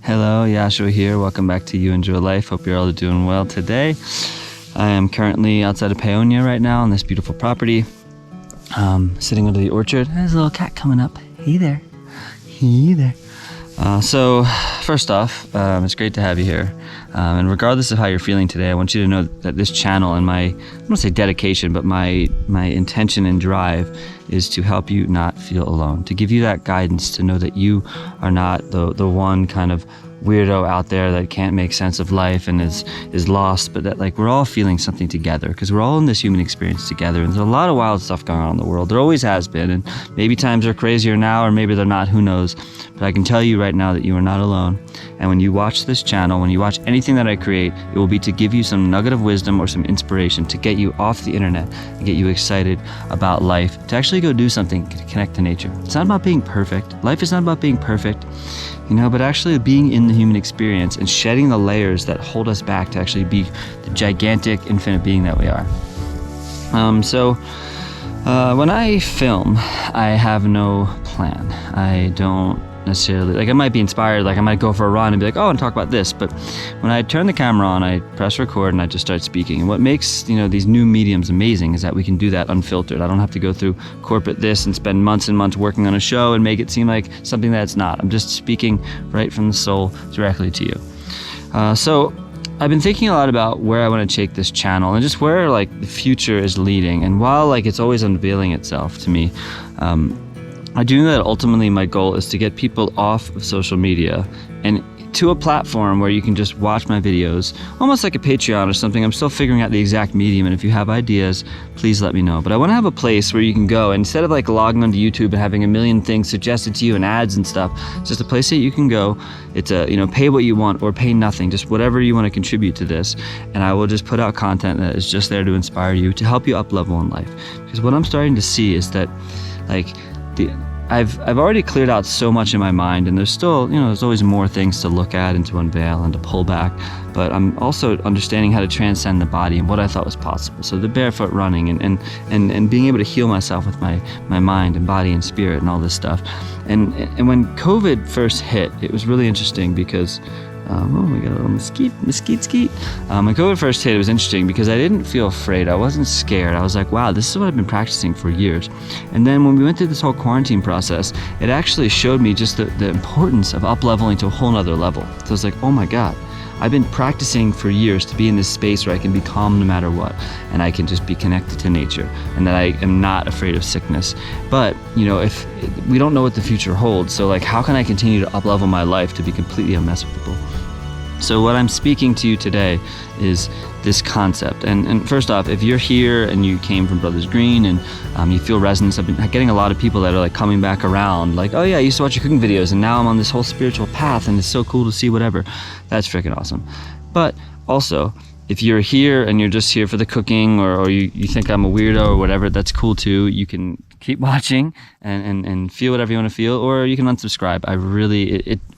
Hello, Yashua here. Welcome back to You Enjoy Life. Hope you're all doing well today. I am currently outside of Paonia right now on this beautiful property, sitting under the orchard. There's a little cat coming up. Hey there. Hey there. So first off, it's great to have you here. And regardless of how you're feeling today, I want you to know that this channel and I don't want to say dedication, but my intention and drive is to help you not feel alone, to give you that guidance, to know that you are not the one kind of weirdo out there that can't make sense of life and is lost, but that like we're all feeling something together because we're all in this human experience together. And there's a lot of wild stuff going on in the world. There always has been, and maybe times are crazier now or maybe they're not, who knows. But I can tell you right now that you are not alone. And when you watch this channel, when you watch anything that I create, it will be to give you some nugget of wisdom or some inspiration to get you off the internet and get you excited about life, to actually go do something to connect to nature. It's not about being perfect. Life is not about being perfect, but actually being in the human experience and shedding the layers that hold us back to actually be the gigantic, infinite being that we are. When I film, I have no plan. I don't necessarily, I might be inspired, I might go for a run and be like, oh, and talk about this. But when I turn the camera on, I press record and I just start speaking. And what makes, these new mediums amazing is that we can do that unfiltered. I don't have to go through corporate this and spend months and months working on a show and make it seem like something that it's not. I'm just speaking right from the soul directly to you. So I've been thinking a lot about where I want to take this channel and just where the future is leading. And while it's always unveiling itself to me, I do know that ultimately my goal is to get people off of social media and to a platform where you can just watch my videos, almost like a Patreon or something. I'm still figuring out the exact medium, and if you have ideas, please let me know. But I want to have a place where you can go, and instead of logging onto YouTube and having a million things suggested to you and ads and stuff, it's just a place that you can go. It's pay what you want or pay nothing, just whatever you want to contribute to this. And I will just put out content that is just there to inspire you, to help you up level in life. Because what I'm starting to see is that I've already cleared out so much in my mind, and there's still, there's always more things to look at and to unveil and to pull back. But I'm also understanding how to transcend the body and what I thought was possible. So the barefoot running and being able to heal myself with my mind and body and spirit and all this stuff. And when COVID first hit, it was really interesting because we got a little mesquite. When COVID first hit, it was interesting because I didn't feel afraid. I wasn't scared. I was like, wow, this is what I've been practicing for years. And then when we went through this whole quarantine process, it actually showed me just the importance of up-leveling to a whole nother level. So I was like, oh my God, I've been practicing for years to be in this space where I can be calm no matter what, and I can just be connected to nature, and that I am not afraid of sickness. But, if we don't know what the future holds, so how can I continue to up-level my life to be completely unmessable? So what I'm speaking to you today is this concept. And first off, if you're here and you came from Brothers Green and you feel resonance, I've been getting a lot of people that are coming back around, oh yeah, I used to watch your cooking videos and now I'm on this whole spiritual path and it's so cool to see whatever. That's freaking awesome. But also, if you're here and you're just here for the cooking or you think I'm a weirdo or whatever, that's cool too. You can keep watching and feel whatever you want to feel, or you can unsubscribe.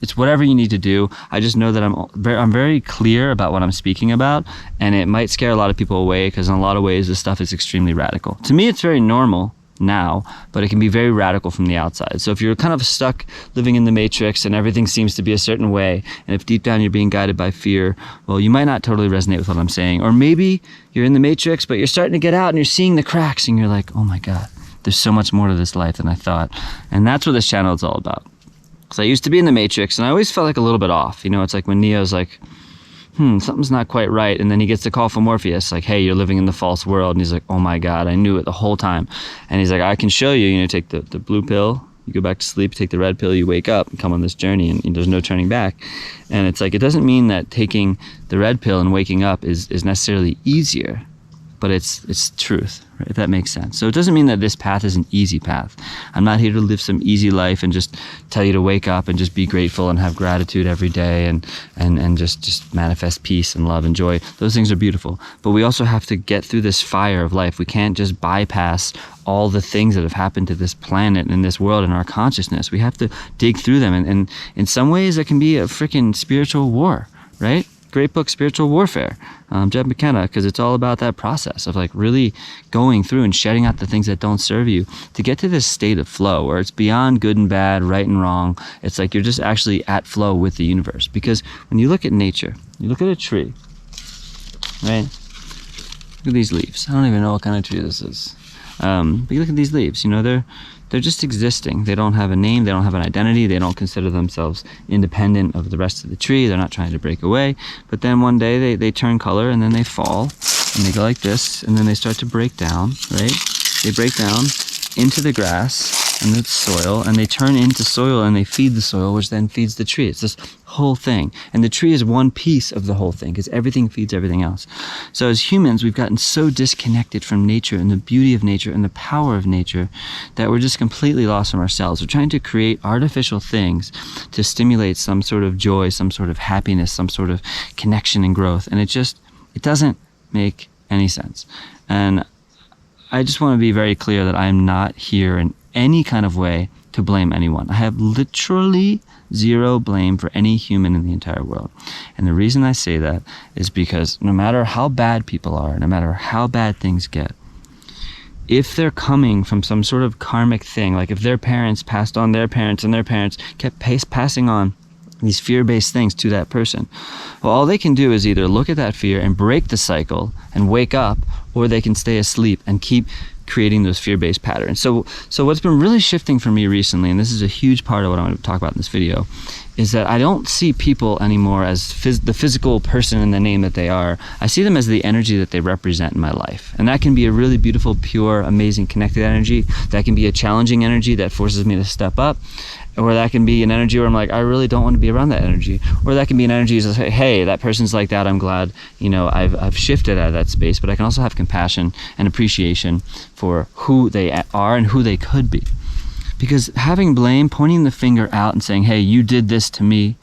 It's whatever you need to do. I just know that I'm very clear about what I'm speaking about, and it might scare a lot of people away because in a lot of ways this stuff is extremely radical. To me, it's very normal now, but it can be very radical from the outside. So if you're kind of stuck living in the matrix and everything seems to be a certain way, and if deep down you're being guided by fear, well, you might not totally resonate with what I'm saying. Or maybe you're in the matrix, but you're starting to get out and you're seeing the cracks and you're like, oh my God, there's so much more to this life than I thought. And that's what this channel is all about. Because I used to be in the matrix and I always felt a little bit off. It's when Neo's something's not quite right. And then he gets the call from Morpheus, hey, you're living in the false world. And he's like, oh my God, I knew it the whole time. And he's like, I can show you, take the blue pill, you go back to sleep, take the red pill, you wake up and come on this journey and there's no turning back. And it's it doesn't mean that taking the red pill and waking up is necessarily easier, but it's truth, right? If that makes sense. So it doesn't mean that this path is an easy path. I'm not here to live some easy life and just tell you to wake up and just be grateful and have gratitude every day and just manifest peace and love and joy. Those things are beautiful. But we also have to get through this fire of life. We can't just bypass all the things that have happened to this planet and this world and our consciousness. We have to dig through them. And in some ways, it can be a freaking spiritual war, right? great book, Spiritual Warfare, Jeb McKenna, because it's all about that process of like really going through and shedding out the things that don't serve you to get to this state of flow where it's beyond good and bad, right and wrong. It's like you're just actually at flow with the universe. Because when you look at nature, you look at a tree, right? Look at these leaves. I don't even know what kind of tree this is. But you look at these leaves, you know, they're just existing. They don't have a name, they don't have an identity, they don't consider themselves independent of the rest of the tree, they're not trying to break away. But then one day they turn color and then they fall and they go like this and then they start to break down, right? They break down into the grass and the soil and they turn into soil and they feed the soil, which then feeds the tree. It's this whole thing. And the tree is one piece of the whole thing because everything feeds everything else. So as humans, we've gotten so disconnected from nature and the beauty of nature and the power of nature that we're just completely lost from ourselves. We're trying to create artificial things to stimulate some sort of joy, some sort of happiness, some sort of connection and growth. And it doesn't make any sense. And I just want to be very clear that I am not here in any kind of way to blame anyone. I have literally zero blame for any human in the entire world. And the reason I say that is because no matter how bad people are, no matter how bad things get, if they're coming from some sort of karmic thing, like if their parents passed on their parents and their parents kept passing on these fear-based things to that person, well, all they can do is either look at that fear and break the cycle and wake up, or they can stay asleep and keep creating those fear-based patterns. So what's been really shifting for me recently, and this is a huge part of what I want to talk about in this video, is that I don't see people anymore as the physical person in the name that they are. I see them as the energy that they represent in my life. And that can be a really beautiful, pure, amazing, connected energy. That can be a challenging energy that forces me to step up. Or that can be an energy where I'm like, I really don't want to be around that energy. Or that can be an energy that says, hey, that person's like that. I'm glad, you know, I've shifted out of that space. But I can also have compassion and appreciation for who they are and who they could be. Because having blame, pointing the finger out and saying, hey, you did this to me.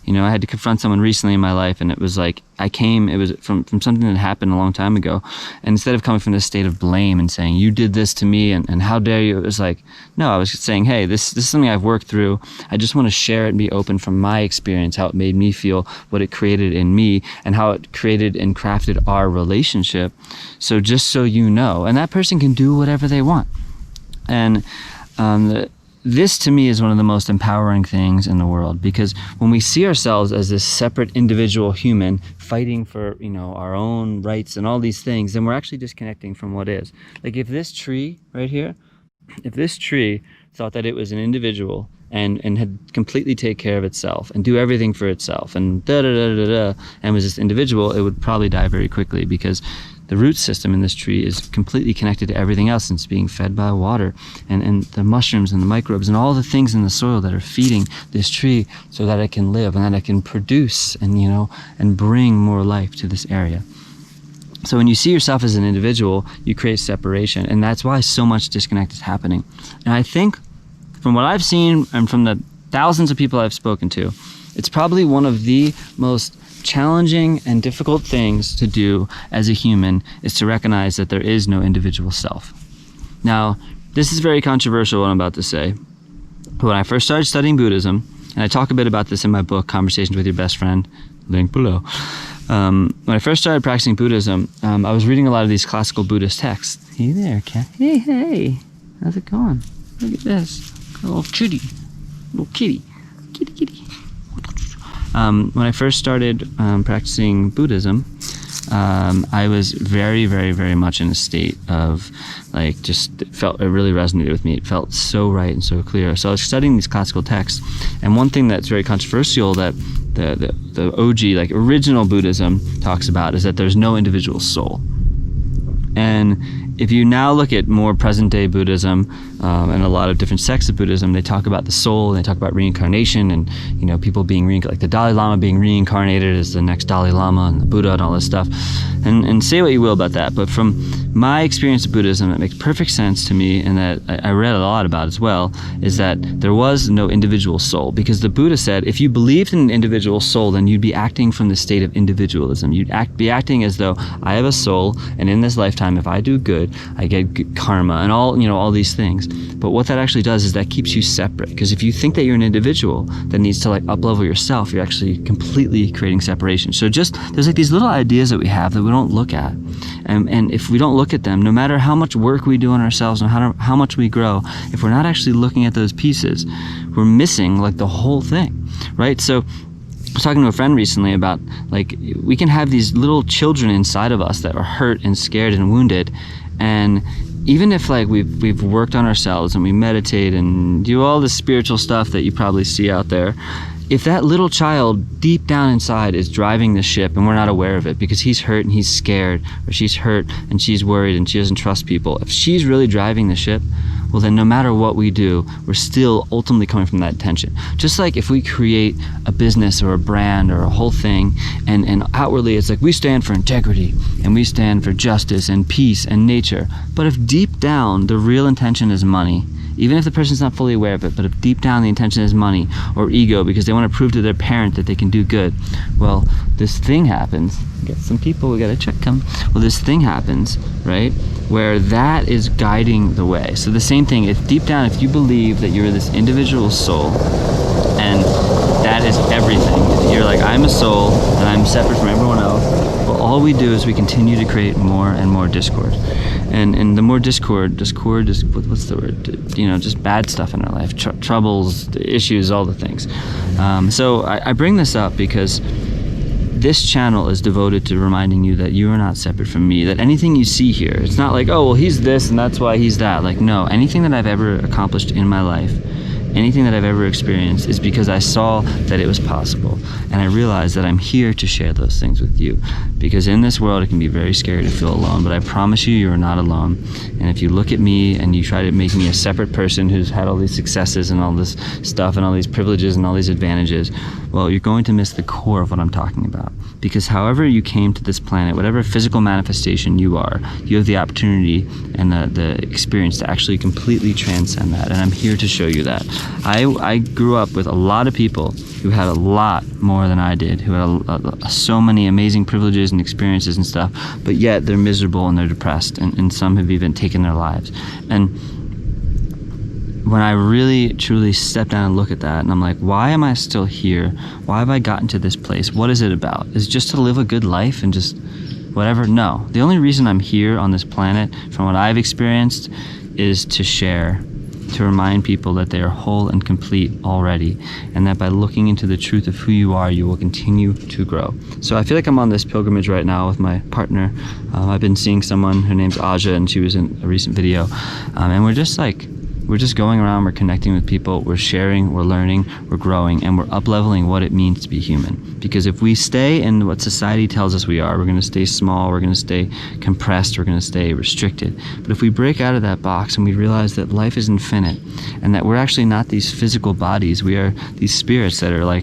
You know, I had to confront someone recently in my life, and it was like, it was from something that happened a long time ago. And instead of coming from this state of blame and saying, you did this to me, and how dare you, it was like, no, I was saying, hey, this is something I've worked through. I just want to share it and be open from my experience, how it made me feel, what it created in me, and how it created and crafted our relationship. So just so you know, and that person can do whatever they want. And this to me is one of the most empowering things in the world, because when we see ourselves as this separate individual human fighting for, you know, our own rights and all these things, then we're actually disconnecting from what is. Like if this tree right here, if this tree thought that it was an individual and had completely take care of itself and do everything for itself and and was this individual, it would probably die very quickly, because the root system in this tree is completely connected to everything else, and it's being fed by water and the mushrooms and the microbes and all the things in the soil that are feeding this tree so that it can live and that it can produce and, you know, and bring more life to this area. So when you see yourself as an individual, you create separation, and that's why so much disconnect is happening. And I think from what I've seen and from the thousands of people I've spoken to, it's probably one of the most challenging and difficult things to do as a human is to recognize that there is no individual self. Now, this is very controversial what I'm about to say. But when I first started studying Buddhism, and I talk a bit about this in my book, Conversations with Your Best Friend, link below. When I first started practicing Buddhism, I was reading a lot of these classical Buddhist texts. Hey there, cat. Hey. How's it going? Look at this. A little kitty. Kitty. When I first started practicing Buddhism, I was very, very, very much in a state of like, it really resonated with me. It felt so right and so clear. So I was studying these classical texts, and one thing that's very controversial that the OG, like original Buddhism, talks about is that there's no individual soul. And if you now look at more present-day Buddhism and a lot of different sects of Buddhism, they talk about the soul, and they talk about reincarnation, and, you know, people being like the Dalai Lama being reincarnated as the next Dalai Lama and the Buddha and all this stuff. And say what you will about that, but from my experience of Buddhism, it makes perfect sense to me, and that I read a lot about as well, is that there was no individual soul. Because the Buddha said, if you believed in an individual soul, then you'd be acting from the state of individualism. You'd be acting as though I have a soul, and in this lifetime, if I do good, I get good karma, and all these things. But what that actually does is that keeps you separate. Because if you think that you're an individual that needs to up-level yourself, you're actually completely creating separation. So there's these little ideas that we have that we don't look at. And if we don't look at them, no matter how much work we do on ourselves and how much we grow, if we're not actually looking at those pieces, we're missing the whole thing, right? So I was talking to a friend recently about we can have these little children inside of us that are hurt and scared and wounded, and even if we've worked on ourselves and we meditate and do all the spiritual stuff that you probably see out there, if that little child deep down inside is driving the ship and we're not aware of it because he's hurt and he's scared, or she's hurt and she's worried and she doesn't trust people, if she's really driving the ship, well then no matter what we do, we're still ultimately coming from that tension. Just like if we create a business or a brand or a whole thing, and outwardly it's we stand for integrity and we stand for justice and peace and nature, but if deep down the real intention is money, even if the person's not fully aware of it, but if deep down the intention is money or ego because they want to prove to their parent that they can do good, well, this thing happens. Get some people, we got to check them. Well, this thing happens, right, where that is guiding the way. So the same thing, if deep down, if you believe that you're this individual soul and that is everything, you're I'm a soul and I'm separate from everyone else, well, all we do is we continue to create more and more discord. And the more discord is, what's the word? Just bad stuff in our life, troubles, issues, all the things. So I bring this up because this channel is devoted to reminding you that you are not separate from me, that anything you see here, it's not oh, well, he's this and that's why he's that. No, anything that I've ever accomplished in my life, anything that I've ever experienced is because I saw that it was possible. And I realized that I'm here to share those things with you. Because in this world, it can be very scary to feel alone, but I promise you, are not alone. And if you look at me and you try to make me a separate person who's had all these successes and all this stuff and all these privileges and all these advantages, well, you're going to miss the core of what I'm talking about. Because however you came to this planet, whatever physical manifestation you are, you have the opportunity and the experience to actually completely transcend that. And I'm here to show you that. I grew up with a lot of people who had a lot more than I did, who had so many amazing privileges and experiences and stuff, but yet they're miserable and they're depressed, and some have even taken their lives. And when I really truly step down and look at that, and I'm why am I still here? Why have I gotten to this place? What is it about? Is it just to live a good life and just whatever? No. The only reason I'm here on this planet, from what I've experienced, is to share, to remind people that they are whole and complete already, and that by looking into the truth of who you are, you will continue to grow. So I feel like I'm on this pilgrimage right now with my partner. I've been seeing someone, her name's Aja, and she was in a recent video, and we're just going around, we're connecting with people, we're sharing, we're learning, we're growing, and we're up-leveling what it means to be human. Because if we stay in what society tells us we are, we're going to stay small, we're going to stay compressed, we're going to stay restricted. But if we break out of that box and we realize that life is infinite, and that we're actually not these physical bodies, we are these spirits that are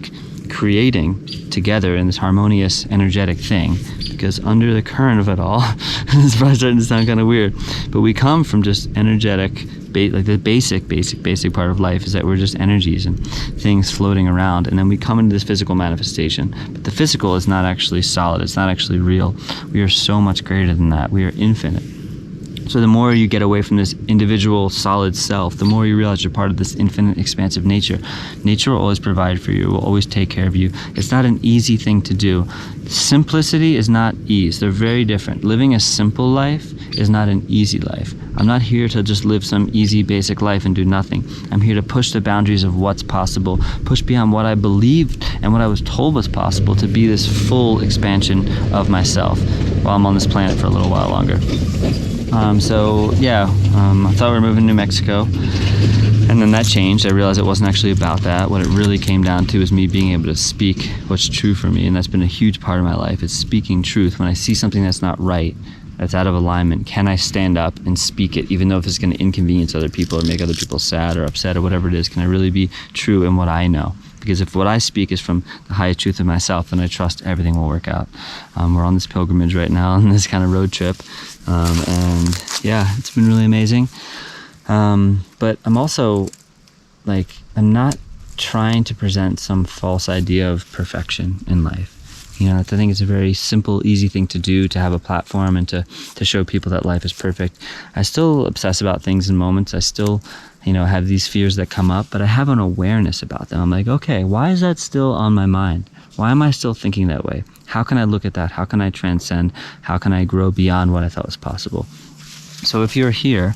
creating together in this harmonious, energetic thing. Because under the current of it all, it's probably starting to sound kind of weird, but we come from just energetic, the basic part of life is that we're just energies and things floating around, and then we come into this physical manifestation. But the physical is not actually solid, it's not actually real. We are so much greater than that. We are infinite. So the more you get away from this individual solid self, the more you realize you're part of this infinite expansive nature. Nature will always provide for you, will always take care of you. It's not an easy thing to do. Simplicity is not ease. They're very different. Living a simple life is not an easy life. I'm not here to just live some easy, basic life and do nothing. I'm here to push the boundaries of what's possible, push beyond what I believed and what I was told was possible, to be this full expansion of myself while I'm on this planet for a little while longer. I thought we were moving to New Mexico, and then that changed. I realized it wasn't actually about that. What it really came down to is me being able to speak what's true for me, and that's been a huge part of my life. It's speaking truth. When I see something that's not right, that's out of alignment, can I stand up and speak it, even though if it's going to inconvenience other people or make other people sad or upset or whatever it is? Can I really be true in what I know? because if what I speak is from the highest truth of myself, then I trust everything will work out. We're on this pilgrimage right now, on this kind of road trip, and yeah, it's been really amazing. But I'm also like, I'm not trying to present some false idea of perfection in life. You know, I think it's a very simple, easy thing to do, to have a platform and to show people that life is perfect. I still obsess about things in moments. I still, you know, have these fears that come up, but I have an awareness about them. I'm like, okay, why is that still on my mind? Why am I still thinking that way? How can I look at that? How can I transcend? How can I grow beyond what I thought was possible? So if you're here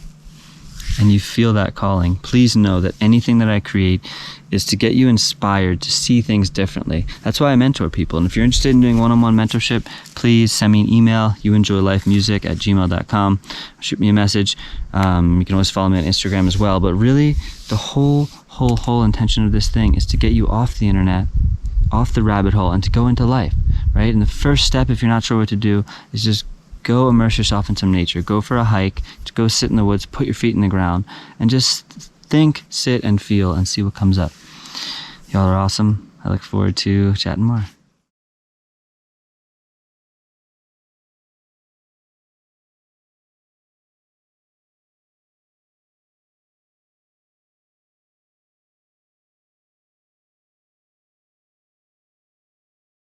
and you feel that calling, please know that anything that I create is to get you inspired to see things differently. That's why I mentor people. And if you're interested in doing one-on-one mentorship, please send me an email, youenjoylifemusic@gmail.com. Shoot me a message. You can always follow me on Instagram as well. But really, the whole intention of this thing is to get you off the internet, off the rabbit hole, and to go into life, right? And the first step, if you're not sure what to do, is just go immerse yourself in some nature. Go for a hike, to go sit in the woods, put your feet in the ground, and just think, sit, and feel, and see what comes up. Y'all are awesome. I look forward to chatting more.